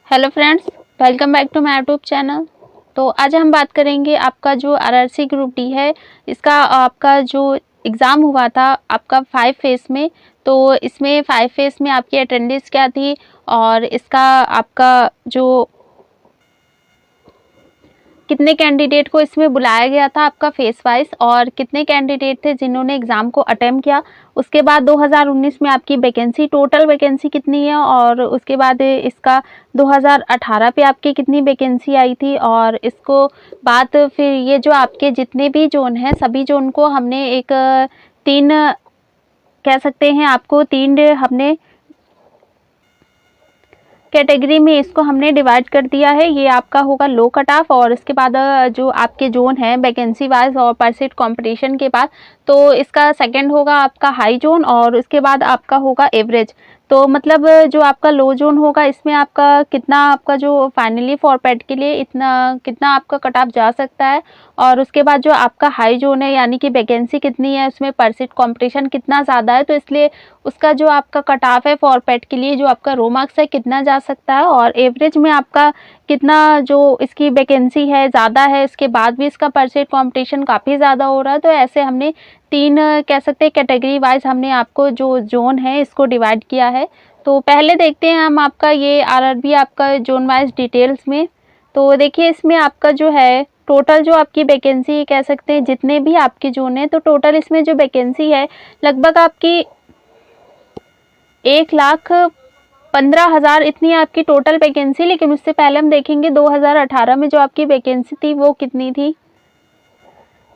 Hello friends, welcome back to my YouTube channel. तो आज हम बात करेंगे आपका जो आरआरसी ग्रुप डी है, इसका आपका जो एग्ज़ाम हुआ था आपका 5 फेज़ में। तो इसमें 5 फेज़ में आपकी अटेंडेंस क्या थी और इसका आपका जो कितने कैंडिडेट को इसमें बुलाया गया था आपका फेस वाइज और कितने कैंडिडेट थे जिन्होंने एग्ज़ाम को अटेम्प्ट किया। उसके बाद 2019 में आपकी वैकेंसी टोटल वैकेंसी कितनी है और उसके बाद इसका 2018 पे आपकी कितनी वैकेंसी आई थी और इसको बाद फिर ये जो आपके जितने भी जोन हैं सभी जोन को हमने एक 3 कह सकते हैं आपको 3 हमने कैटेगरी में इसको हमने डिवाइड कर दिया है। ये आपका होगा लो कट ऑफ और इसके बाद जो आपके जोन है वैकेंसी वाइज और पर सीट कंपटीशन के बाद, तो इसका सेकंड होगा आपका हाई जोन और उसके बाद आपका होगा एवरेज। तो मतलब जो आपका लो जोन होगा इसमें आपका कितना आपका जो फाइनली फॉर पैट के लिए इतना कितना आपका कट ऑफ जा सकता है और उसके बाद जो आपका हाई जोन है यानी कि वैकेंसी कितनी है उसमें पर सीट कंपटीशन कितना ज़्यादा है, तो इसलिए उसका जो आपका कट ऑफ है फॉर पैट के लिए जो आपका रो मार्क्स है कितना जा सकता है और एवरेज में आपका कितना जो इसकी वैकेंसी है ज़्यादा है, इसके बाद भी इसका पर सीट कंपटीशन काफ़ी ज़्यादा हो रहा है। तो ऐसे हमने 3 कह सकते हैं कैटेगरी वाइज हमने आपको जो जोन है इसको डिवाइड किया है। तो पहले देखते हैं हम आपका ये आरआरबी आपका जोन वाइज डिटेल्स में। तो देखिए इसमें आपका जो है टोटल जो आपकी वैकेंसी कह सकते हैं जितने भी आपके जोन है, तो टोटल इसमें जो वैकेंसी है लगभग आपकी 1,15,000 इतनी आपकी टोटल वैकेंसी। लेकिन उससे पहले हम देखेंगे 2018 में जो आपकी वैकेंसी थी वो कितनी थी।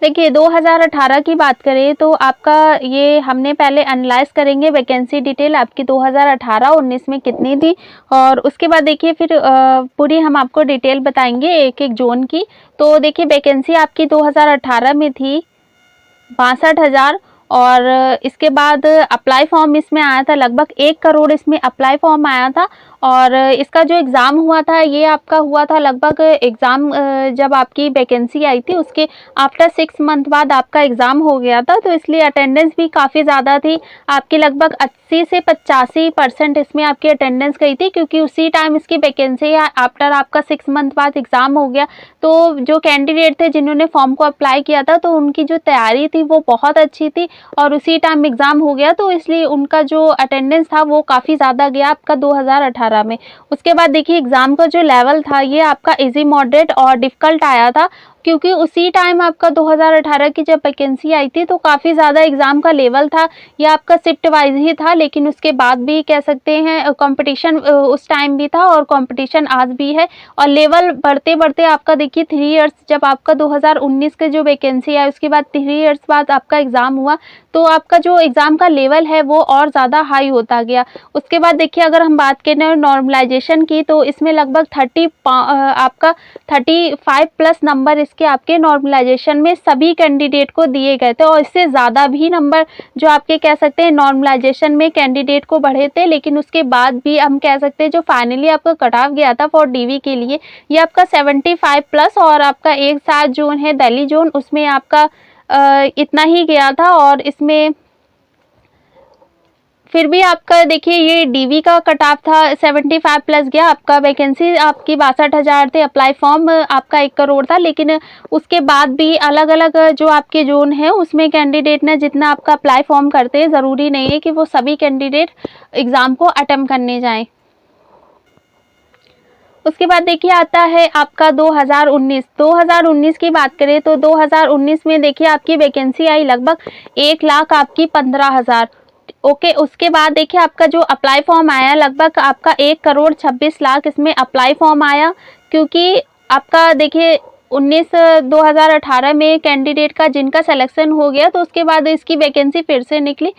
देखिए 2018 की बात करें तो आपका ये हमने पहले एनालाइज करेंगे वैकेंसी डिटेल आपकी 2018-19 में कितनी थी और उसके बाद देखिए फिर पूरी हम आपको डिटेल बताएंगे एक एक जोन की। तो देखिए वैकेंसी आपकी 2018 में थी 62,000 और इसके बाद अप्लाई फॉर्म इसमें आया था लगभग 1 करोड़ इसमें अप्लाई फॉर्म आया था और इसका जो एग्ज़ाम हुआ था ये आपका हुआ था लगभग एग्ज़ाम जब आपकी वैकेंसी आई थी उसके आफ्टर 6 मंथ बाद आपका एग्ज़ाम हो गया था, तो इसलिए अटेंडेंस भी काफ़ी ज़्यादा थी आपकी लगभग 80 से 85% इसमें आपकी अटेंडेंस गई थी क्योंकि उसी टाइम इसकी वैकेंसी आफ्टर आपका 6 मंथ बाद एग्ज़ाम हो गया। तो जो कैंडिडेट थे जिन्होंने फॉर्म को अप्लाई किया था तो उनकी जो तैयारी थी वो बहुत अच्छी थी और उसी टाइम एग्ज़ाम हो गया, तो इसलिए उनका जो अटेंडेंस था वो काफ़ी ज़्यादा गया आपका 2018 में। उसके बाद देखिए एग्ज़ाम का जो लेवल था ये आपका इजी मॉडरेट और डिफ़िकल्ट आया था क्योंकि उसी टाइम आपका 2018 की जब वैकेंसी आई थी तो काफ़ी ज़्यादा एग्ज़ाम का लेवल था, ये आपका शिफ्ट वाइज ही था। लेकिन उसके बाद भी कह सकते हैं कंपटीशन उस टाइम भी था और कंपटीशन आज भी है और लेवल बढ़ते बढ़ते आपका देखिए 3 इयर्स जब आपका 2019 के जो वैकेंसी आई उसके बाद 3 इयर्स बाद आपका एग्ज़ाम हुआ तो आपका जो एग्ज़ाम का लेवल है वो और ज़्यादा हाई होता गया। उसके बाद देखिए अगर हम बात करें नॉर्मलाइजेशन की तो इसमें लगभग 35 प्लस नंबर इसके आपके नॉर्मलाइजेशन में सभी कैंडिडेट को दिए गए थे और इससे ज़्यादा भी नंबर जो आपके कह सकते हैं नॉर्मलाइजेशन में कैंडिडेट को बढ़े थे। लेकिन उसके बाद भी हम कह सकते हैं जो फाइनली आपका कट ऑफ गया था फॉर डीवी के लिए ये आपका 75 प्लस और आपका एक साथ जोन है दिल्ली जोन उसमें आपका इतना ही गया था और इसमें फिर भी आपका देखिए ये डीवी का कट ऑफ था 75 प्लस गया। आपका वैकेंसी आपकी 62,000 थे, अप्लाई फॉर्म आपका 1 करोड़ था। लेकिन उसके बाद भी अलग अलग जो आपके जोन है उसमें कैंडिडेट ने जितना आपका अप्लाई फॉर्म करते हैं ज़रूरी नहीं है कि वो सभी कैंडिडेट एग्ज़ाम को अटेम्प्ट करने जाएँ। उसके बाद देखिए आता है आपका 2019 की बात करें तो 2019 में देखिए आपकी वैकेंसी आई लगभग 1 लाख आपकी 15,000। ओके, उसके बाद देखिए आपका जो अप्लाई फॉर्म आया लगभग आपका 1 करोड़ 26 लाख इसमें अप्लाई फॉर्म आया क्योंकि आपका देखिए 2018 में कैंडिडेट का जिनका सिलेक्शन हो गया तो उसके बाद इसकी वैकेंसी फिर से निकली।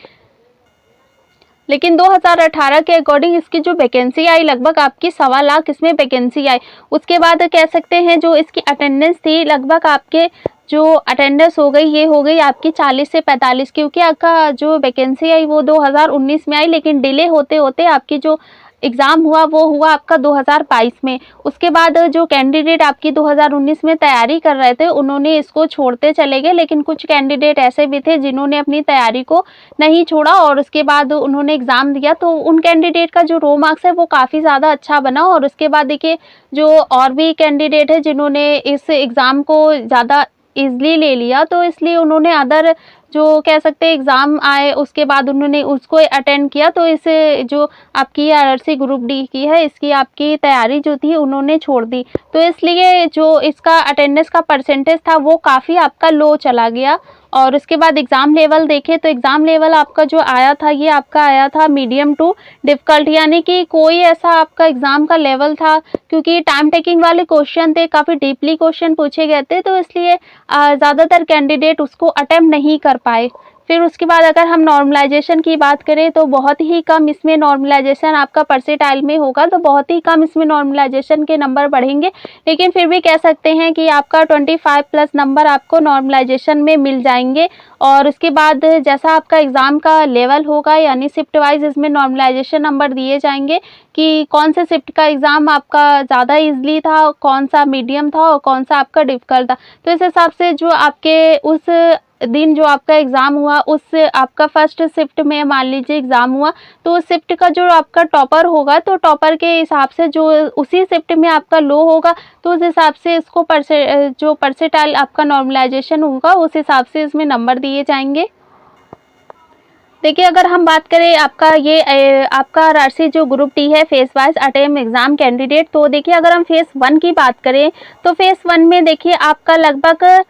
लेकिन 2018 के अकॉर्डिंग इसकी जो वैकेंसी आई लगभग आपकी 1.25 लाख इसमें वैकेंसी आई। उसके बाद कह सकते हैं जो इसकी अटेंडेंस थी लगभग आपके जो अटेंडेंस हो गई ये हो गई आपकी 40 से 45 क्योंकि आपका जो वैकेंसी आई वो 2019 में आई लेकिन डिले होते होते आपकी जो एग्ज़ाम हुआ वो हुआ आपका 2022 में। उसके बाद जो कैंडिडेट आपकी 2019 में तैयारी कर रहे थे उन्होंने इसको छोड़ते चले गए, लेकिन कुछ कैंडिडेट ऐसे भी थे जिन्होंने अपनी तैयारी को नहीं छोड़ा और उसके बाद उन्होंने एग्ज़ाम दिया, तो उन कैंडिडेट का जो रो मार्क्स है वो काफ़ी ज़्यादा अच्छा बना। और उसके बाद देखिए जो और भी कैंडिडेट है जिन्होंने इस एग्ज़ाम को ज़्यादा ईज़िली ले लिया, तो इसलिए उन्होंने अदर जो कह सकते हैं एग्ज़ाम आए उसके बाद उन्होंने उसको अटेंड किया, तो इस जो आपकी आरआरसी ग्रुप डी की है इसकी आपकी तैयारी जो थी उन्होंने छोड़ दी। तो इसलिए जो इसका अटेंडेंस का परसेंटेज था वो काफ़ी आपका लो चला गया। और उसके बाद एग्ज़ाम लेवल देखें तो एग्ज़ाम लेवल आपका जो आया था ये आपका आया था मीडियम टू डिफ़िकल्ट, यानी कि कोई ऐसा आपका एग्ज़ाम का लेवल था, क्योंकि टाइम टेकिंग वाले क्वेश्चन थे, काफ़ी डीपली क्वेश्चन पूछे गए थे, तो इसलिए ज़्यादातर कैंडिडेट उसको अटेम्प्ट नहीं कर पाए। फिर उसके बाद अगर हम नॉर्मलाइजेशन की बात करें तो बहुत ही कम इसमें नॉर्मलाइजेशन आपका परसेंटाइल में होगा, तो बहुत ही कम इसमें नॉर्मलाइजेशन के नंबर बढ़ेंगे, लेकिन फिर भी कह सकते हैं कि आपका 25 प्लस नंबर आपको नॉर्मलाइजेशन में मिल जाएंगे। और उसके बाद जैसा आपका एग्ज़ाम का लेवल होगा यानी शिफ्ट वाइज इसमें नॉर्मलाइजेशन नंबर दिए जाएंगे कि कौन से शिफ्ट का एग्ज़ाम आपका ज़्यादा ईज़िली था, कौन सा मीडियम था और कौन सा आपका डिफ़िकल्ट था। तो इस हिसाब से जो आपके उस दिन जो आपका एग्ज़ाम हुआ उस आपका फर्स्ट शिफ्ट में मान लीजिए एग्ज़ाम हुआ, तो उस शिफ्ट का जो आपका टॉपर होगा तो टॉपर के हिसाब से जो उसी शिफ्ट में आपका लो होगा तो उस हिसाब से इसको जो परसेंटाइल आपका नॉर्मलाइजेशन होगा उस हिसाब से इसमें नंबर दिए जाएंगे। देखिए अगर हम बात करें आपका ये आपका आरआरसी जो ग्रुप डी है face wise attempt exam candidate, तो देखिए अगर हम फेस 1 की बात करें तो फेस 1 में देखिए आपका लगभग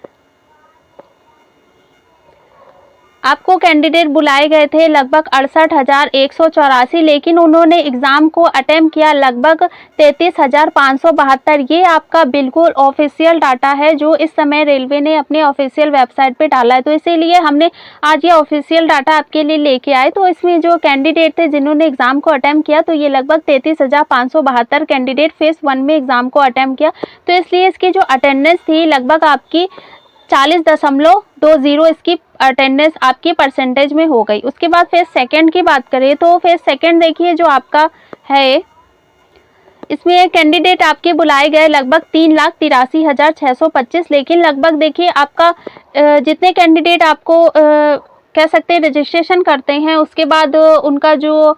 आपको कैंडिडेट बुलाए गए थे लगभग 68,184, लेकिन उन्होंने एग्ज़ाम को अटेम्प्ट किया लगभग 33,572। ये आपका बिल्कुल ऑफिशियल डाटा है जो इस समय रेलवे ने अपने ऑफिशियल वेबसाइट पे डाला है, तो इसीलिए हमने आज ये ऑफिशियल डाटा आपके लिए लेके आए। तो इसमें जो कैंडिडेट थे जिन्होंने एग्ज़ाम को अटेम्प्ट किया तो ये लगभग 33,572 कैंडिडेट फेस 1 में एग्ज़ाम को अटेम्प्ट किया, तो इसलिए इसकी जो अटेंडेंस थी लगभग आपकी 40.20 इसकी अटेंडेंस आपकी परसेंटेज में हो गई। उसके बाद फेज सेकंड की बात करें तो फेज सेकंड देखिए जो आपका है इसमें कैंडिडेट आपके बुलाए गए लगभग 3,83,625, लेकिन लगभग देखिए आपका जितने कैंडिडेट आपको कह सकते हैं रजिस्ट्रेशन करते हैं उसके बाद उनका जो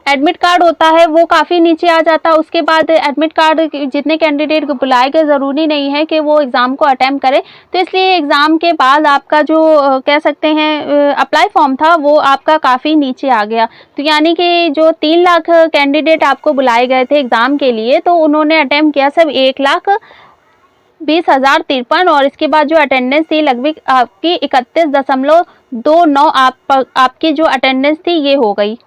एडमिट कार्ड होता है वो काफ़ी नीचे आ जाता है। उसके बाद एडमिट कार्ड जितने कैंडिडेट को बुलाए गए ज़रूरी नहीं है कि वो एग्ज़ाम को अटेम्प्ट करें, तो इसलिए एग्ज़ाम के बाद आपका जो कह सकते हैं अप्लाई फॉर्म था वो आपका काफ़ी नीचे आ गया। तो यानी कि जो 3 लाख कैंडिडेट आपको बुलाए गए थे एग्ज़ाम के लिए तो उन्होंने अटेम्प्ट किया सब 1,20,053 और इसके बाद जो अटेंडेंस थी लगभग आपकी 31.29 आपकी जो अटेंडेंस थी ये हो गई।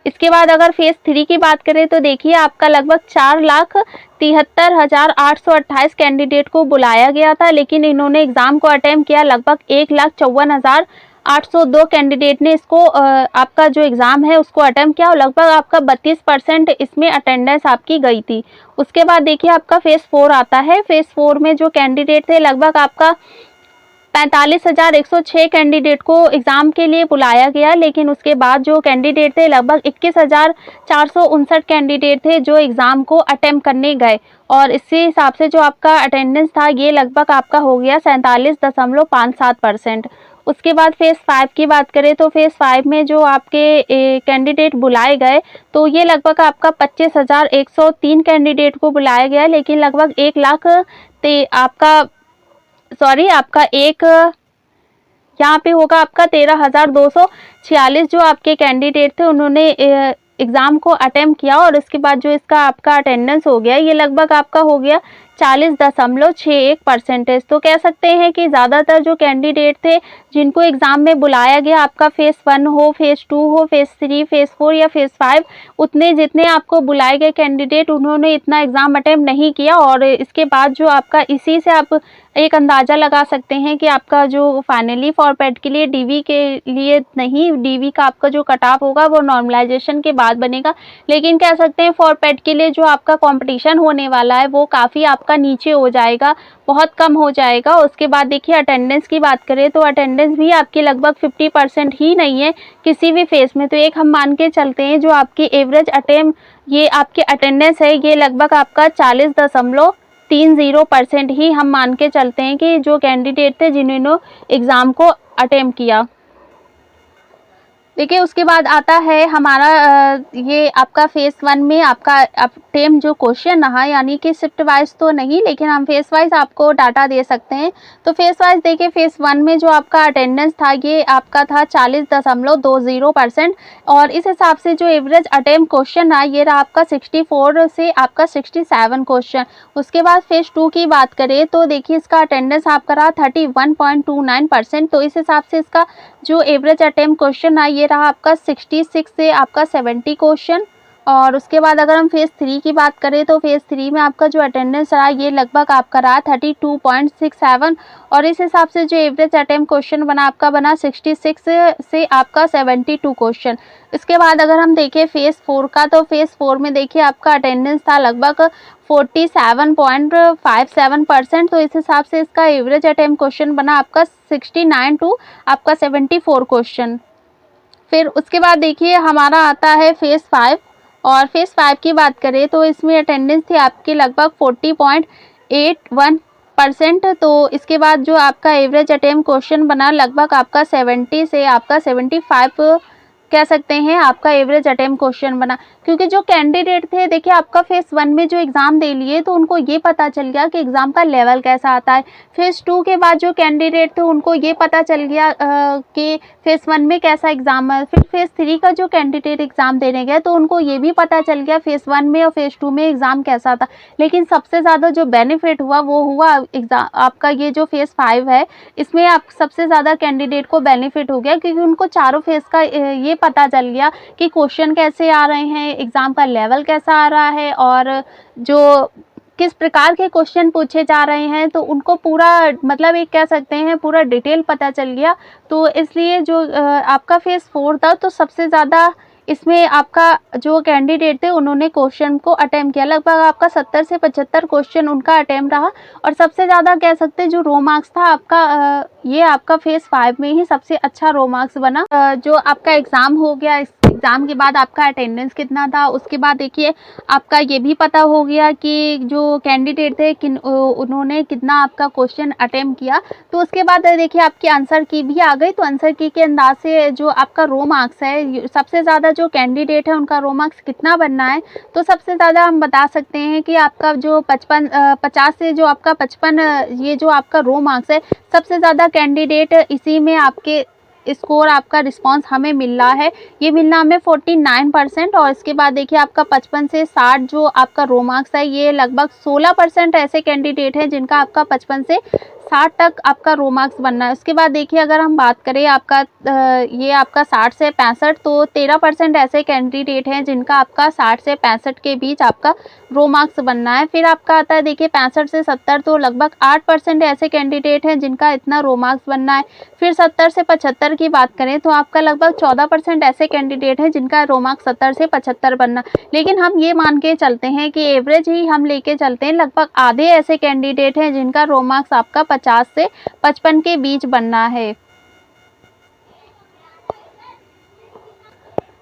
इसके बाद अगर फेज 3 की बात करें तो देखिए आपका लगभग 4,73,828 कैंडिडेट को बुलाया गया था, लेकिन इन्होंने एग्ज़ाम को अटेम्प्ट किया लगभग 1,54,802 कैंडिडेट ने इसको आपका जो एग्ज़ाम है उसको अटेम्प्ट किया और लगभग आपका 32% इसमें अटेंडेंस आपकी गई थी। उसके बाद देखिए आपका फेज़ 4 आता है। फेज़ 4 में जो कैंडिडेट थे लगभग आपका 45,106 कैंडिडेट को एग्ज़ाम के लिए बुलाया गया, लेकिन उसके बाद जो कैंडिडेट थे लगभग 21,459 कैंडिडेट थे जो एग्ज़ाम को अटेम्प्ट करने गए और इसी हिसाब से जो आपका अटेंडेंस था ये लगभग आपका हो गया 47.57%। उसके बाद फेज़ 5 की बात करें तो फेज़ 5 में जो आपके कैंडिडेट बुलाए गए तो ये लगभग आपका 25,103 कैंडिडेट को बुलाया गया, लेकिन लगभग 1 लाख आपका यहाँ पे होगा आपका 13,246 जो आपके कैंडिडेट थे उन्होंने एग्ज़ाम को अटेम्प्ट किया और इसके बाद जो इसका आपका अटेंडेंस हो गया ये लगभग आपका हो गया 40.61%। तो कह सकते हैं कि ज़्यादातर जो कैंडिडेट थे जिनको एग्ज़ाम में बुलाया गया आपका फेज़ 1 हो, फेज़ 2 हो, फेज़ 3, फेज़ 4 या फेज़ 5 उतने जितने आपको बुलाए गए कैंडिडेट उन्होंने इतना एग्ज़ाम अटेम्प्ट नहीं किया और इसके बाद जो आपका इसी से आप एक अंदाज़ा लगा सकते हैं कि आपका जो फाइनली फॉरपैड के लिए डीवी के लिए नहीं, डीवी का आपका जो कट ऑफ होगा वो नॉर्मलाइजेशन के बाद बनेगा, लेकिन कह सकते हैं फॉरपैड के लिए जो आपका कंपटीशन होने वाला है वो काफ़ी आपका आपका नीचे हो जाएगा, बहुत कम हो जाएगा। उसके बाद देखिए अटेंडेंस की बात करें तो अटेंडेंस भी आपकी लगभग 50% ही नहीं है किसी भी फेज़ में। तो एक हम मान के चलते हैं जो आपकी एवरेज ये आपकी अटेंडेंस है, ये लगभग आपका 40.30% ही हम मान के चलते हैं कि जो कैंडिडेट थे जिन्होंने एग्ज़ाम को अटेम्प्ट किया। देखिए उसके बाद आता है हमारा ये आपका फेज़ 1 में आपका अटेम्प्ट जो क्वेश्चन रहा, यानी कि शिफ्ट वाइज तो नहीं, लेकिन हम फेज़ वाइज आपको डाटा दे सकते हैं। तो फेज़ वाइज देखिए फेज़ 1 में जो आपका अटेंडेंस था ये आपका था 40.20% और इस हिसाब से जो एवरेज अटेम्प्ट क्वेश्चन रहा ये रहा आपका 64 से आपका 67 क्वेश्चन। उसके बाद फेज़ 2 की बात करें तो देखिए इसका अटेंडेंस आपका रहा 31.29%। तो इस हिसाब से इसका जो एवरेज अटेम्प्ट क्वेश्चन रहा ये रहा आपका 66 से आपका 70 क्वेश्चन। और उसके बाद अगर हम फेज़ 3 की बात करें तो फेज़ 3 में आपका जो अटेंडेंस रहा ये लगभग आपका रहा 32.67 और इस हिसाब से जो एवरेज अटेम्प्ट क्वेश्चन बना आपका बना 66 से आपका 72 क्वेश्चन। इसके बाद अगर हम देखें फेज़ 4 का तो फेज़ 4 में देखिए आपका अटेंडेंस था लगभग 47.57%। तो इस हिसाब से इसका एवरेज अटेम्प्ट क्वेश्चन बना आपका 69 टू आपका 74 क्वेश्चन। फिर उसके बाद देखिए हमारा आता है फेज़ 5 और फेज़ 5 की बात करें तो इसमें अटेंडेंस थी आपकी लगभग 40.81%। तो इसके बाद जो आपका एवरेज अटेम्प्ट क्वेश्चन बना लगभग आपका 70 से आपका 75 कह सकते हैं आपका एवरेज अटेम्प्ट क्वेश्चन बना। क्योंकि जो कैंडिडेट थे देखिए आपका फेज़ 1 में जो एग्ज़ाम दे लिए तो उनको ये पता चल गया कि एग्ज़ाम का लेवल कैसा आता है। फेज़ 2 के बाद जो कैंडिडेट थे उनको ये पता चल गया कि फेज़ 1 में कैसा एग्ज़ाम है। फिर फेज़ 3 का जो कैंडिडेट एग्ज़ाम देने गए तो उनको ये भी पता चल गया फेज़ 1 में और फेज़ 2 में एग्ज़ाम कैसा था। लेकिन सबसे ज़्यादा जो बेनिफिट हुआ वो हुआ एग्ज़ाम आपका ये जो फेज़ 5 है इसमें आप सबसे ज़्यादा कैंडिडेट को बेनिफिट हो गया क्योंकि उनको चारों फेज़ का ये पता चल गया कि क्वेश्चन कैसे आ रहे हैं, एग्ज़ाम का लेवल कैसा आ रहा है और जो किस प्रकार के क्वेश्चन पूछे जा रहे हैं। तो उनको पूरा मतलब एक कह सकते हैं पूरा डिटेल पता चल गया। तो इसलिए जो आपका फेज़ 4 था तो सबसे ज़्यादा इसमें आपका जो कैंडिडेट थे उन्होंने क्वेश्चन को अटेम्प्ट किया। लगभग आपका 70 से 75 क्वेश्चन उनका अटेम्प्ट रहा और सबसे ज़्यादा कह सकते हैं जो रो मार्क्स था आपका ये आपका फेज़ 5 में ही सबसे अच्छा रो मार्क्स बना। जो आपका एग्ज़ाम हो गया, इस एग्ज़ाम के बाद आपका अटेंडेंस कितना था, उसके बाद देखिए आपका ये भी पता हो गया कि जो कैंडिडेट थे उन्होंने कितना आपका क्वेश्चन अटेम्प्ट किया। तो उसके बाद देखिए आपकी आंसर की भी आ गई। तो आंसर की के अंदाज से जो आपका रो मार्क्स है सबसे ज़्यादा जो कैंडिडेट है उनका रो मार्क्स कितना बनना है तो सबसे ज़्यादा हम बता सकते हैं कि आपका जो 50 से जो आपका 55 ये जो आपका रो मार्क्स है सबसे ज़्यादा कैंडिडेट इसी में आपके स्कोर आपका रिस्पांस हमें मिल रहा है। ये मिलना हमें 49% और इसके बाद देखिए आपका 55 से 60 जो आपका रो मार्क्स है ये लगभग 16% ऐसे कैंडिडेट हैं जिनका आपका 55 से 60 तक आपका रो मार्क्स बनना है। उसके बाद देखिए अगर हम बात करें आपका ये आपका 60 से 65 तो 13% ऐसे कैंडिडेट हैं जिनका आपका 60 से 65 के बीच आपका रो मार्क्स बनना है। फिर आपका आता है देखिए 65 से 70 तो लगभग 8% ऐसे कैंडिडेट हैं जिनका इतना रो मार्क्स बनना है। फिर 70 से 75 की बात करें तो आपका लगभग 14% ऐसे कैंडिडेट हैं जिनका रो मार्क्स 70 से 75 बनना। लेकिन हम ये मान के चलते हैं कि एवरेज ही हम लेके चलते हैं, लगभग आधे ऐसे कैंडिडेट हैं जिनका रो मार्क्स आपका 50 से 55 के बीच बनना है।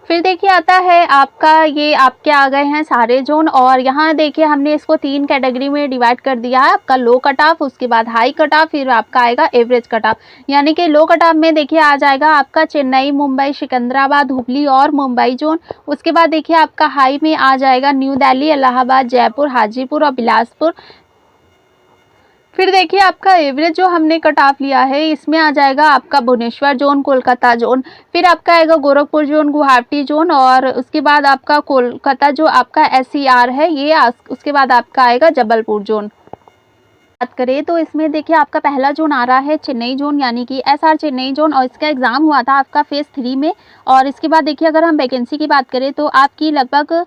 फिर देखिए आता है आपका ये आपके आ गए हैं सारे जोन और यहाँ देखिए हमने इसको 3 कैटेगरी में डिवाइड कर दिया है। आपका लो कट ऑफ, उसके बाद हाई कट ऑफ, फिर आपका आएगा एवरेज कट ऑफ। यानी कि लो कट ऑफ में देखिए आ जाएगा आपका चेन्नई, मुंबई, सिकंदराबाद, हुबली और मुंबई जोन। उसके बाद देखिए आपका हाई में आ जाएगा न्यू दिल्ली, इलाहाबाद, जयपुर, हाजीपुर और बिलासपुर। फिर देखिए आपका एवरेज जो हमने कट ऑफ लिया है इसमें आ जाएगा आपका भुवनेश्वर जोन, कोलकाता जोन, फिर आपका आएगा गोरखपुर जोन, गुवाहाटी जोन और उसके बाद आपका कोलकाता जो आपका SCR है ये उसके बाद आपका आएगा जबलपुर जोन। बात करें तो इसमें देखिए आपका पहला जोन आ रहा है चेन्नई जोन यानी कि SR चेन्नई जोन और इसका एग्ज़ाम हुआ था आपका फेज़ 3 में। और इसके बाद देखिए अगर हम वैकेंसी की बात करें तो आपकी लगभग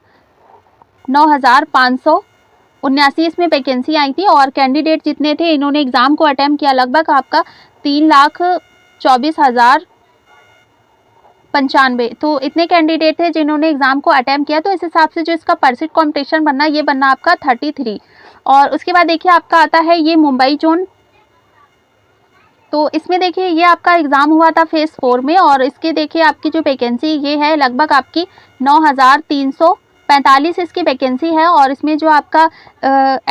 9,579 इसमें वैकेंसी आई थी और कैंडिडेट जितने थे इन्होंने एग्ज़ाम को अटेम्प्ट किया लगभग आपका 3,24,000 95। तो इतने कैंडिडेट थे जिन्होंने एग्ज़ाम को अटेम्प्ट किया, तो इस हिसाब से जो इसका परसेंट कॉम्पिटिशन बनना, ये बनना आपका 33। और उसके बाद देखिए आपका आता है ये मुंबई जोन। तो इसमें देखिए ये आपका एग्ज़ाम हुआ था फेज़ 4 में, और इसके देखिए आपकी जो वैकेंसी ये है लगभग आपकी 9345 इसकी वैकेंसी है। और इसमें जो आपका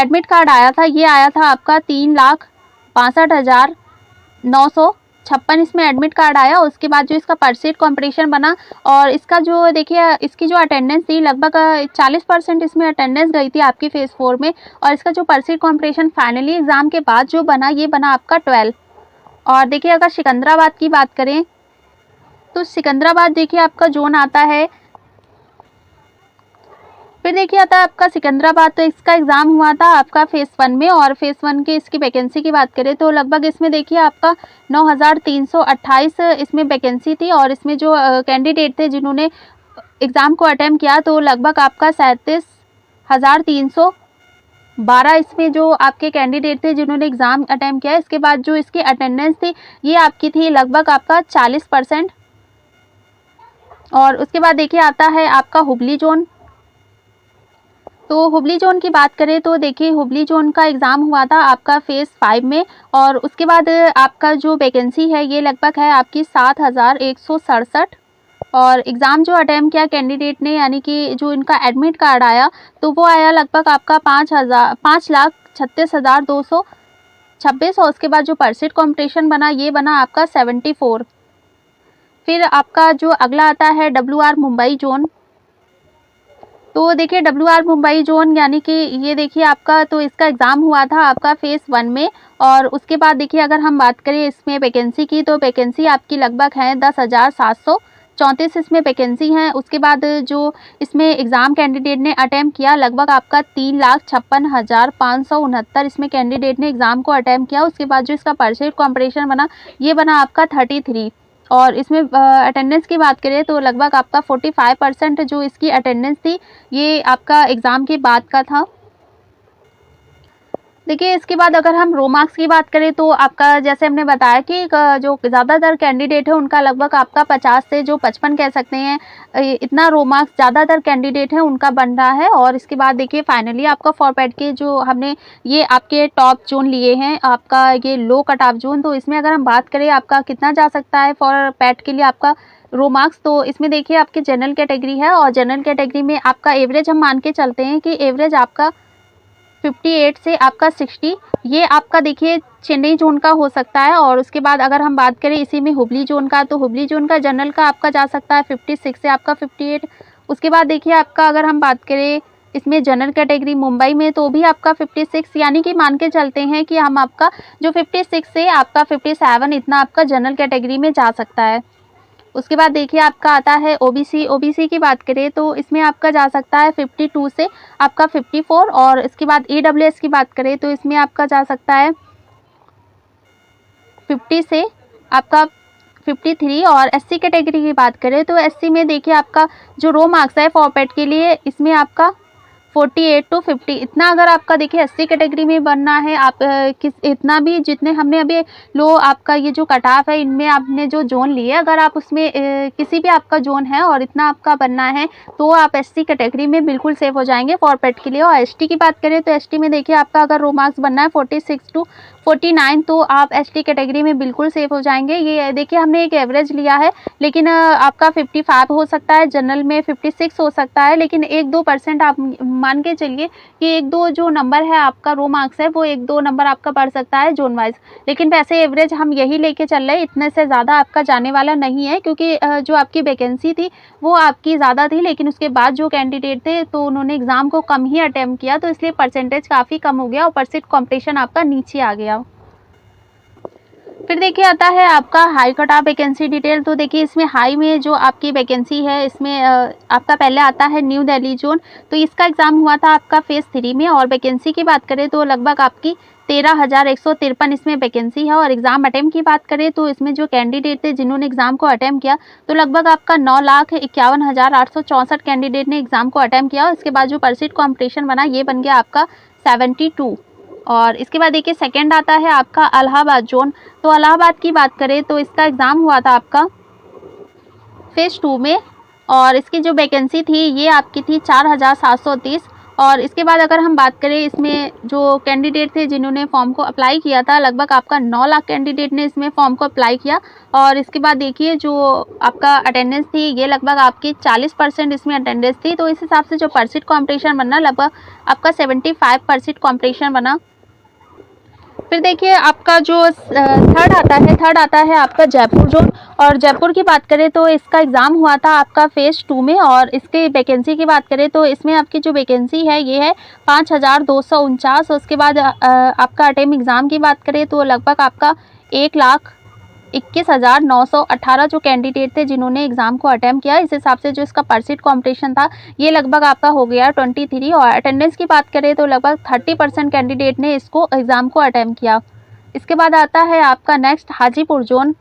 एडमिट कार्ड आया था, ये आया था आपका 3,62,956 इसमें एडमिट कार्ड आया। उसके बाद जो इसका परसेंट कॉम्पिटिशन बना, और इसका जो देखिए इसकी जो अटेंडेंस थी लगभग 40% इसमें अटेंडेंस गई थी आपकी फेज़ 4 में। और इसका जो परसेंट कॉम्पिटिशन फाइनली एग्ज़ाम के बाद जो बना, ये बना आपका 12। और देखिए अगर सिकंदराबाद की बात करें, तो सिकंदराबाद देखिए आपका जोन आता है। फिर देखिए आता है आपका सिकंदराबाद। तो इसका एग्ज़ाम हुआ था आपका फेज़ 1 में, और फेज़ 1 की इसकी वैकेंसी की बात करें तो लगभग इसमें देखिए आपका 9328 इसमें वैकेंसी थी। और इसमें जो कैंडिडेट थे जिन्होंने एग्ज़ाम को अटेम्प्ट किया, तो लगभग आपका 37,312 इसमें जो आपके कैंडिडेट थे जिन्होंने एग्ज़ाम अटेम्प्ट किया। इसके बाद जो इसकी अटेंडेंस थी, ये आपकी थी लगभग आपका 40%। और उसके बाद देखिए आता है आपका हुबली जोन। तो हुबली जोन की बात करें तो देखिए हुबली जोन का एग्ज़ाम हुआ था आपका फेज़ 5 में, और उसके बाद आपका जो वैकेंसी है ये लगभग है आपकी 7167। और एग्ज़ाम जो अटेम्प्ट किया कैंडिडेट ने, यानी कि जो इनका एडमिट कार्ड आया, तो वो आया लगभग आपका 5,36,226। और उसके बाद जो परसेंट कॉम्पिटिशन बना, ये बना आपका 74। फिर आपका जो अगला आता है WR मुंबई जोन। तो देखिए WR मुंबई जोन, यानी कि ये देखिए आपका, तो इसका एग्ज़ाम हुआ था आपका फेज़ 1 में। और उसके बाद देखिए अगर हम बात करें इसमें वैकेंसी की, तो वैकेंसी आपकी लगभग है 10,734 इसमें वैकेंसी है। उसके बाद जो इसमें एग्ज़ाम कैंडिडेट ने अटेम्प्ट किया, लगभग आपका 3,56,569 इसमें कैंडिडेट ने एग्ज़ाम को अटेम्प्ट किया। उसके बाद जो इसका परसेंट कॉम्पिटिशन बना, ये बना आपका 33। और इसमें अटेंडेंस की बात करें तो लगभग आपका 45% जो इसकी अटेंडेंस थी, ये आपका एग्ज़ाम के बाद का था। देखिए इसके बाद अगर हम रो मार्क्स की बात करें, तो आपका जैसे हमने बताया कि जो ज़्यादातर कैंडिडेट है उनका लगभग आपका 50 से जो 55 कह सकते हैं, इतना रो मार्क्स ज़्यादातर कैंडिडेट है उनका बन रहा है। और इसके बाद देखिए फाइनली आपका फॉर पैट के जो हमने ये आपके टॉप जोन लिए हैं, आपका ये लो कट ऑफ जोन। तो इसमें अगर हम बात करें आपका कितना जा सकता है फॉर पैट के लिए आपका रो मार्क्स, तो इसमें देखिए आपकी जनरल कैटेगरी है, और जनरल कैटेगरी में आपका एवरेज हम मान के चलते हैं कि एवरेज आपका 58 से आपका 60, ये आपका देखिए चेन्नई जोन का हो सकता है। और उसके बाद अगर हम बात करें इसी में हुबली जोन का, तो हुबली जोन का जनरल का आपका जा सकता है 56 से आपका 58। उसके बाद देखिए आपका अगर हम बात करें इसमें जनरल कैटेगरी मुंबई में, तो भी आपका 56, यानी कि मान के चलते हैं कि हम आपका जो 56 से आपका 57 इतना आपका जनरल कैटेगरी में जा सकता है। उसके बाद देखिए आपका आता है ओबीसी की बात करें तो इसमें आपका जा सकता है 52 से आपका 54। और इसके बाद ईडब्ल्यूएस की बात करें तो इसमें आपका जा सकता है 50 से आपका 53। और एससी कैटेगरी की बात करें तो एससी में देखिए आपका जो रो मार्क्स है फॉर पैट के लिए, इसमें आपका 48 टू 50 इतना अगर आपका देखिए एससी कैटेगरी में बनना है, आप किस इतना भी जितने हमने अभी लो आपका ये जो कट ऑफ है इनमें आपने जो जोन लिए, अगर आप उसमें किसी भी आपका जोन है और इतना आपका बनना है, तो आप एससी कैटेगरी में बिल्कुल सेफ हो जाएंगे फॉर पैट के लिए। और एसटी की बात करें तो एसटी में देखिए आपका अगर रो मार्क्स बनना है 46 टू 49, तो आप एसटी कैटेगरी में बिल्कुल सेफ हो जाएंगे। ये देखिए हमने एक एवरेज लिया है, लेकिन आपका 55 हो सकता है, जनरल में 56 हो सकता है, लेकिन 1-2% आप मान के चलिए कि 1-2 जो नंबर है आपका रो मार्क्स है वो 1-2 नंबर आपका बढ़ सकता है जोन वाइज। लेकिन वैसे एवरेज हम यही लेके चल रहे हैं, इतने से ज़्यादा आपका जाने वाला नहीं है, क्योंकि जो आपकी वैकेंसी थी वो आपकी ज़्यादा थी, लेकिन उसके बाद जो कैंडिडेट थे तो उन्होंने एग्ज़ाम को कम ही अटैम्प्ट किया, तो इसलिए परसेंटेज काफ़ी कम हो गया और परसेंट कॉम्पिटिशन आपका नीचे आ गया। फिर देखिए आता है आपका high cut off vacancy detail. तो देखिए इसमें हाई में जो आपकी वैकेंसी है इसमें आपका पहले आता है न्यू दिल्ली जोन। तो इसका एग्ज़ाम हुआ था आपका फेज़ 3 में, और वैकेंसी की बात करें तो लगभग आपकी 13,153 इसमें वैकेंसी है। और एग्ज़ाम अटैम्प्ट की बात करें तो इसमें जो कैंडिडेट थे जिन्होंने एग्ज़ाम को अटैम्प्ट किया, तो लगभग आपका 9,51,864 कैंडिडेट ने एग्ज़ाम को अटैम्प्ट किया। इसके बाद जो परसेंट कॉम्पिटिशन बना ये बन गया आपका 72। और इसके बाद देखिए सेकंड आता है आपका इलाहाबाद जोन। तो इलाहाबाद की बात करें तो इसका एग्ज़ाम हुआ था आपका फेज़ 2 में, और इसकी जो वैकेंसी थी ये आपकी थी 4730। और इसके बाद अगर हम बात करें इसमें जो कैंडिडेट थे जिन्होंने फॉर्म को अप्लाई किया था, लगभग आपका 9 लाख कैंडिडेट ने इसमें फॉर्म को अप्लाई किया। और इसके बाद देखिए जो आपका अटेंडेंस थी ये लगभग आपकी 40% इसमें अटेंडेंस थी। तो इस हिसाब से जो परसेंट कॉम्पिटिशन बनना लगभग आपका 75% कॉम्पिटिशन बना। फिर देखिए आपका जो थर्ड आता है आपका जयपुर जोन। और जयपुर की बात करें तो इसका एग्ज़ाम हुआ था आपका फेज़ 2 में। और इसकी वैकेंसी की बात करें तो इसमें आपकी जो वैकेंसी है ये है 5249। उसके बाद आपका अटेम्प्ट एग्ज़ाम की बात करें तो लगभग आपका 1,21,918 जो कैंडिडेट थे जिन्होंने एग्ज़ाम को अटेम्प्ट किया। इस हिसाब से जो इसका परसेंट कॉम्पिटिशन था ये लगभग आपका हो गया 23। और अटेंडेंस की बात करें तो लगभग 30% कैंडिडेट ने इसको एग्ज़ाम को अटेम्प्ट किया। इसके बाद आता है आपका नेक्स्ट हाजीपुर जोन।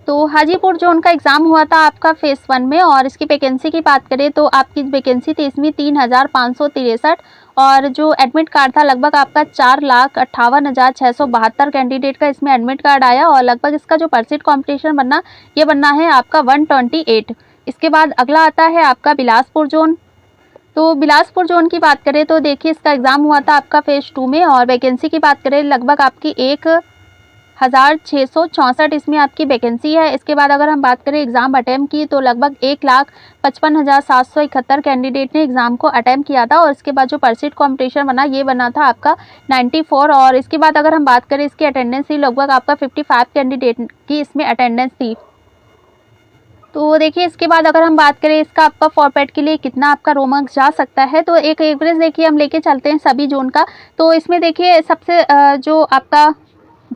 तो हाजीपुर जोन का एग्ज़ाम हुआ था आपका फेज़ 1 में। और इसकी वैकेंसी की बात करें तो आपकी वैकेंसी थी इसमें 3563। और जो एडमिट कार्ड था लगभग आपका 4,58,672 कैंडिडेट का इसमें एडमिट कार्ड आया। और लगभग इसका जो परसेंट कॉम्पिटिशन बनना है आपका 128। इसके बाद अगला आता है आपका बिलासपुर जोन। तो बिलासपुर जोन की बात करें तो देखिए इसका एग्ज़ाम हुआ था आपका फेज़ 2 में। और वैकेंसी की बात करें लगभग आपकी 1,664 इसमें आपकी वैकेंसी है। इसके बाद अगर हम बात करें एग्ज़ाम अटेम्प्ट की तो लगभग 1,55,771 कैंडिडेट ने एग्ज़ाम को अटेम्प्ट किया था। और इसके बाद जो परसेंट कॉम्पिटिशन बना ये बना था आपका 94। और इसके बाद अगर हम बात करें इसकी अटेंडेंस थी लगभग आपका 55 कैंडिडेट की इसमें अटेंडेंस थी। तो देखिए इसके बाद अगर हम बात करें इसका आपका फॉरपैट के लिए कितना आपका रो मार्क्स जा सकता है, तो एक एवरेज देखिए हम लेके चलते हैं सभी जोन का। तो इसमें देखिए सबसे जो आपका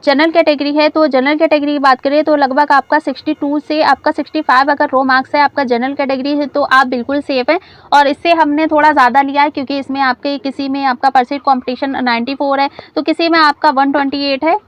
जनरल कैटेगरी है, तो जनरल कैटेगरी की बात करें तो लगभग आपका 62 से आपका 65 अगर रो मार्क्स है आपका जनरल कैटेगरी है तो आप बिल्कुल सेफ़ हैं। और इससे हमने थोड़ा ज़्यादा लिया है क्योंकि इसमें आपके किसी में आपका परसेंट कॉम्पिटिशन 94 है, तो किसी में आपका 128 है।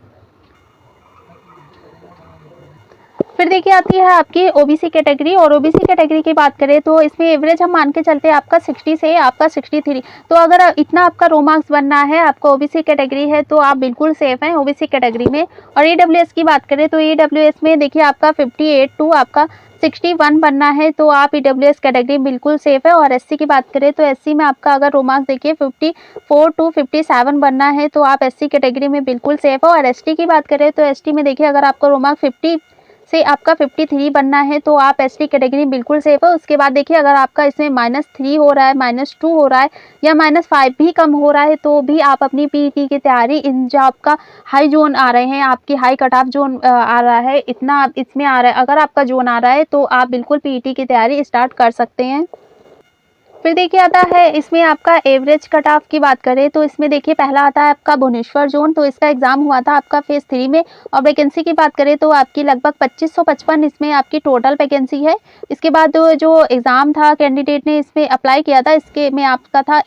फिर देखिए आती है आपकी ओबीसी कैटेगरी। और ओबीसी कैटेगरी की बात करें तो इसमें एवरेज हम मान के चलते हैं आपका 60 से आपका 63। तो अगर इतना आपका रो मार्क्स बनना है, आपका ओबीसी कैटेगरी है, तो आप बिल्कुल सेफ़ हैं ओबीसी कैटेगरी में। और ईडब्ल्यूएस की बात करें तो ईडब्ल्यूएस में देखिए आपका 58 टू आपका 61 बनना है, तो आप ईडब्ल्यूएस कैटेगरी बिल्कुल सेफ़ है। और एससी की बात करें तो एससी में आपका अगर रो मार्क्स देखिए 54 टू 57 बनना है, तो आप एससी कैटेगरी में बिल्कुल सेफ़ हो। और एसटी की बात करें तो एसटी में देखिए अगर आपका रो मार्क 50 से आपका 53 बनना है, तो आप एसटी कैटेगरी बिल्कुल सेफ़ है। उसके बाद देखिए अगर आपका इसमें -3 हो रहा है, -2 हो रहा है या -5 भी कम हो रहा है, तो भी आप अपनी पीईटी की तैयारी, इन जो आपका हाई जोन आ रहे हैं, आपकी हाई कट ऑफ जोन आ रहा है, इतना आप इसमें आ रहा है, अगर आपका जोन आ रहा है तो आप बिल्कुल पीईटी की तैयारी स्टार्ट कर सकते हैं। फिर देखिए आता है इसमें आपका एवरेज कट ऑफ की बात करें तो इसमें देखिए पहला आता है आपका भुवनेश्वर जोन। तो इसका एग्ज़ाम हुआ था आपका फेज़ 3 में। और वैकेंसी की बात करें तो आपकी लगभग 2555 इसमें आपकी टोटल वैकेंसी है। इसके बाद जो एग्ज़ाम था कैंडिडेट ने इसमें अप्लाई किया था, इसके में आपका था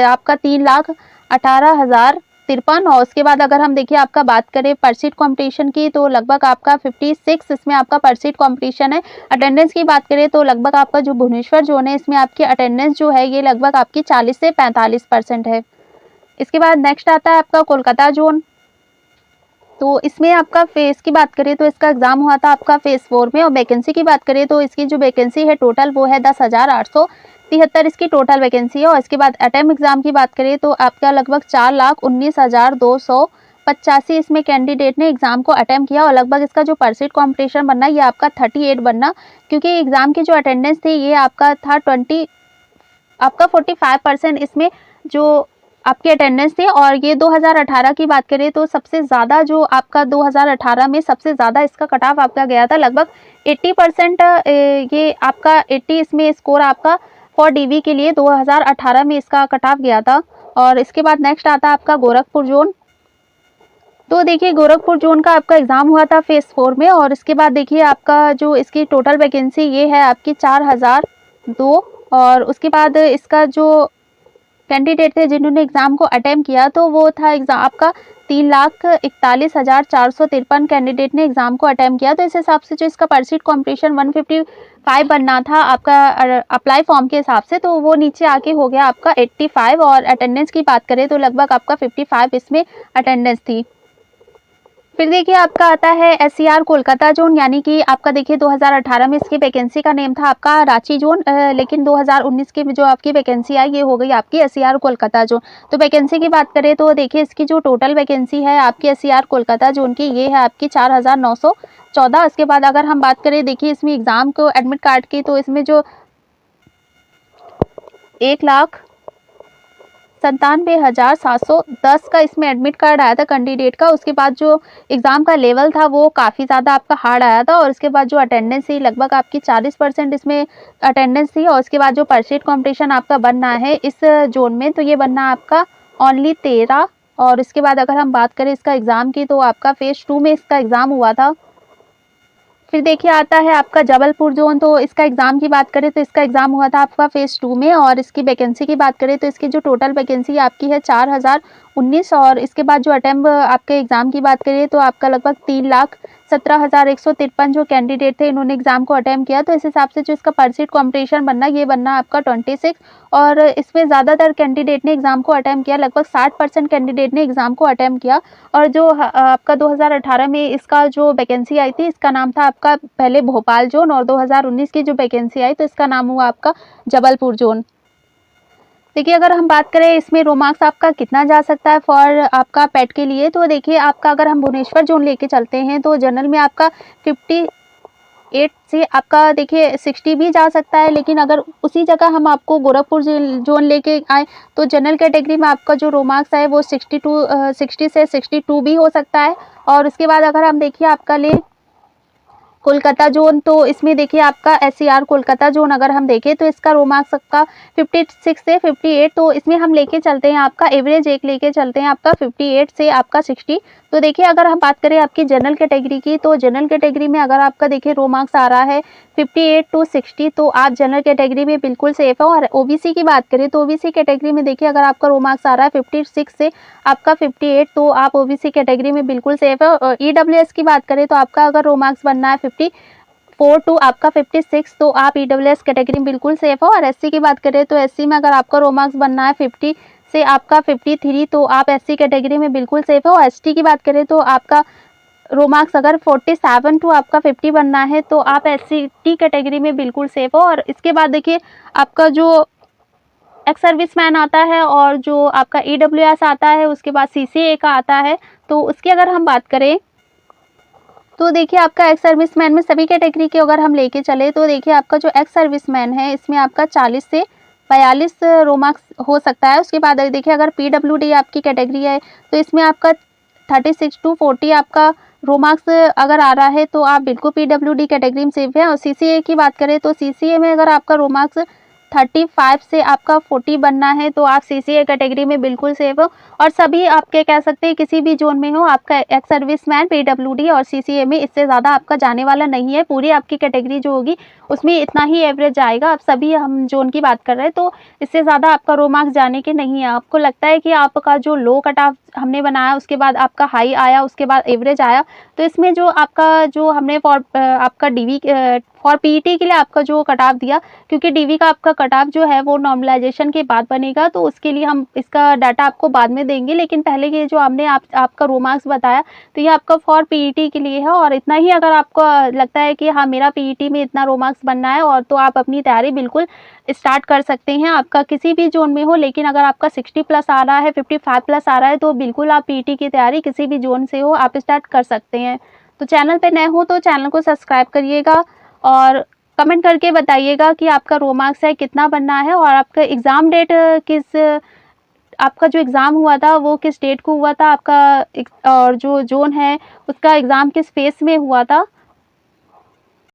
आपका 3,18,053। और उसके बाद अगर हम देखिए आपका बात करें परसेंट कॉम्पिटिशन की तो लगभग आपका 56 इसमें आपका परसेंट कॉम्पिटिशन है। अटेंडेंस की बात करें तो लगभग आपका जो भुवनेश्वर जोन है इसमें आपकी अटेंडेंस जो है ये लगभग आपकी 40 से 45% है। इसके बाद नेक्स्ट आता है आपका कोलकाता जोन। तो इसमें आपका फेज़ की बात करें तो इसका एग्ज़ाम हुआ था आपका फेज़ 4 में। और वैकेंसी की बात करें तो इसकी जो वैकेंसी है टोटल वो है 10,873 इसकी टोटल वैकेंसी है। और इसके बाद अटेम्प्ट एग्ज़ाम की बात करें तो आपका लगभग 4,19,285 इसमें कैंडिडेट ने एग्ज़ाम को अटेम्प्ट किया। और लगभग इसका जो परसेंट कॉम्पिटिशन बनना ये आपका 38 बनना, क्योंकि एग्ज़ाम की जो अटेंडेंस थी ये आपका था 45% इसमें जो आपकी अटेंडेंस थी। और ये 2018 की बात करें तो सबसे ज़्यादा जो आपका 2018 में सबसे ज़्यादा इसका कट ऑफ आपका गया था, लगभग 80% ये आपका 80 इसमें स्कोर आपका फॉर डीवी के लिए 2018 में इसका कट ऑफ गया था। और इसके बाद नेक्स्ट आता है आपका गोरखपुर जोन। तो देखिए गोरखपुर जोन का आपका एग्ज़ाम हुआ था फेज़ 4 में। और इसके बाद देखिए आपका जो इसकी टोटल वैकेंसी ये है आपकी 4,002। और उसके बाद इसका जो कैंडिडेट थे जिन्होंने एग्ज़ाम को अटेम्प्ट किया तो वो था एग्ज़ाम आपका 3,41,453 कैंडिडेट ने एग्ज़ाम को अटेम्प्ट किया। तो इस हिसाब से जो इसका परसेंट कॉम्पिटिशन 155 बनना था आपका अप्लाई फॉर्म के हिसाब से, तो वो नीचे आके हो गया आपका 85। और अटेंडेंस की बात करें तो लगभग आपका 55 इसमें अटेंडेंस थी। फिर देखिए आपका आता है एससीआर कोलकाता जोन, यानी कि आपका देखिए 2018 में इसकी वैकेंसी का नेम था आपका रांची जोन, लेकिन 2019 की जो आपकी वैकेंसी आई ये हो गई आपकी एससीआर कोलकाता जोन। तो वैकेंसी की बात करें तो देखिए इसकी जो टोटल वैकेंसी है आपकी एससीआर कोलकाता जोन की, ये है आपकी 4914। इसके बाद अगर हम बात करें देखिए इसमें एग्जाम को एडमिट कार्ड की, तो इसमें जो 1,97,710 का इसमें एडमिट कार्ड आया था कैंडिडेट का। उसके बाद जो एग्ज़ाम का लेवल था वो काफ़ी ज़्यादा आपका हार्ड आया था, और उसके बाद जो अटेंडेंस थी लगभग आपकी 40% इसमें अटेंडेंस थी। और उसके बाद जो परसेंट कॉम्पिटिशन आपका बनना है इस जोन में, तो ये बनना आपका ओनली 13। और इसके बाद अगर हम बात करें इसका एग्ज़ाम की, तो आपका फेज़ 2 में इसका एग्ज़ाम हुआ था। फिर देखिए आता है आपका जबलपुर जोन, तो इसका एग्ज़ाम की बात करें तो इसका एग्ज़ाम हुआ था आपका फेज़ 2 में। और इसकी वैकेंसी की बात करें तो इसकी जो टोटल वैकेंसी आपकी है 4019। और इसके बाद जो अटेम्प्ट आपके एग्ज़ाम की बात करें तो आपका लगभग 3,17,153 जो कैंडिडेट थे इन्होंने एग्ज़ाम को अटेम्प्ट किया। तो इस हिसाब से जो इसका परसेंट कॉम्पिटिशन बनना ये बनना आपका 26, और इसमें ज़्यादातर कैंडिडेट ने एग्ज़ाम को अटेम्प्ट किया, लगभग 60% कैंडिडेट ने एग्ज़ाम को अटेम्प्ट किया। और जो आपका 2018 में इसका जो वैकेंसी आई थी इसका नाम था आपका पहले भोपाल जोन, और 2019 की जो वैकेंसी आई तो इसका नाम हुआ आपका जबलपुर जोन। देखिए अगर हम बात करें इसमें रो मार्क्स आपका कितना जा सकता है फॉर आपका पेट के लिए, तो देखिए आपका अगर हम भुवनेश्वर जोन लेके चलते हैं तो जनरल में आपका 58 से आपका देखिए 60 भी जा सकता है। लेकिन अगर उसी जगह हम आपको गोरखपुर जोन लेके आए तो जनरल कैटेगरी में आपका जो रो मार्क्स है वो 60 से 62 भी हो सकता है। और उसके बाद अगर हम देखिए आपका ले कोलकाता जोन, तो इसमें देखिए आपका एससीआर कोलकाता जोन अगर हम देखें तो इसका रो मार्क्स आपका 56 से 58, तो इसमें हम लेके चलते हैं आपका एवरेज एक लेके चलते हैं आपका 58 से आपका 60। तो देखिए अगर हम बात करें आपकी जनरल कैटेगरी की, तो जनरल कैटेगरी में अगर आपका देखिए रो मार्क्स आ रहा है 58 टू 60, तो आप जनरल कैटेगरी में बिल्कुल सेफ हो। और ओबीसी की बात करें तो ओबीसी कैटेगरी में देखिए अगर आपका रो मार्क्स आ रहा है 56 से आपका 58, तो आप ओबीसी कैटेगरी में बिल्कुल सेफ है। और ईडब्ल्यूएस की बात करें तो आपका अगर रो मार्क्स बनना है 54 टू आपका 56, तो आप ईडब्ल्यूएस कैटेगरी में बिल्कुल सेफ हो। और एससी की बात करें तो एससी में अगर आपका रो मार्क्स बनना है 50 से आपका 53, तो आप एससी कैटेगरी में बिल्कुल सेफ हो। एसटी की बात करें तो आपका रो मार्क्स अगर 47 टू आपका 50 बनना है तो आप एससी कैटेगरी में बिल्कुल सेफ हो। और इसके बाद देखिए आपका जो एक्स सर्विसमैन आता है और जो आपका ईडब्ल्यूएस आता है, उसके बाद सीसीए का आता है, तो उसकी अगर हम बात करें तो देखिए आपका एक्स सर्विसमैन में सभी कैटेगरी के अगर हम लेके चले तो देखिए आपका जो एक्स सर्विसमैन है इसमें आपका 40 से 42 रो मार्क्स हो सकता है। उसके बाद देखिए अगर पीडब्ल्यूडी आपकी कैटेगरी है तो इसमें आपका 36 टू 40 आपका रो मार्क्स अगर आ रहा है तो आप बिल्कुल पीडब्ल्यूडी कैटेगरी में सेफ है। और सीसीए की बात करें तो सीसीए में अगर आपका रो मार्क्स 35 से आपका 40 बनना है तो आप सीसीए कैटेगरी में बिल्कुल सेफ हो। और सभी आपके कह सकते हैं किसी भी जोन में हो, आपका एक्स सर्विसमैन, पीडब्ल्यूडी और सीसीए में इससे ज़्यादा आपका जाने वाला नहीं है। पूरी आपकी कैटेगरी जो होगी उसमें इतना ही एवरेज आएगा। अब सभी हम जोन की बात कर रहे हैं तो इससे ज़्यादा आपका रो मार्क्स जाने के नहीं है। आपको लगता है कि आपका जो लो कट ऑफ हमने बनाया उसके बाद आपका हाई आया, उसके बाद एवरेज आया, तो इसमें जो आपका जो हमने फॉर आपका डीवी फॉर पीईटी के लिए आपका जो कट ऑफ दिया, क्योंकि डीवी का आपका कट ऑफ जो है वो नॉर्मलाइजेशन के बाद बनेगा, तो उसके लिए हम इसका डाटा आपको बाद में देंगे। लेकिन पहले ये जो हमने आपका रो मार्क्स बताया तो ये आपका फॉर पीईटी के लिए है। और इतना ही अगर आपको लगता है कि हाँ मेरा पीईटी में इतना रो मार्क्स बनना है और तो आप अपनी तैयारी बिल्कुल स्टार्ट कर सकते हैं, आपका किसी भी जोन में हो। लेकिन अगर आपका 60 प्लस आ रहा है, 55 प्लस आ रहा है, तो बिल्कुल आप पीईटी की तैयारी किसी भी जोन से हो आप स्टार्ट कर सकते हैं। तो चैनल पे नए हो तो चैनल को सब्सक्राइब करिएगा और कमेंट करके बताइएगा कि आपका रो मार्क्स है कितना बनना है, और आपका एग्ज़ाम डेट आपका जो एग्ज़ाम हुआ था वो किस डेट को हुआ था आपका, और जो जोन है उसका एग्ज़ाम किस फेस में हुआ था।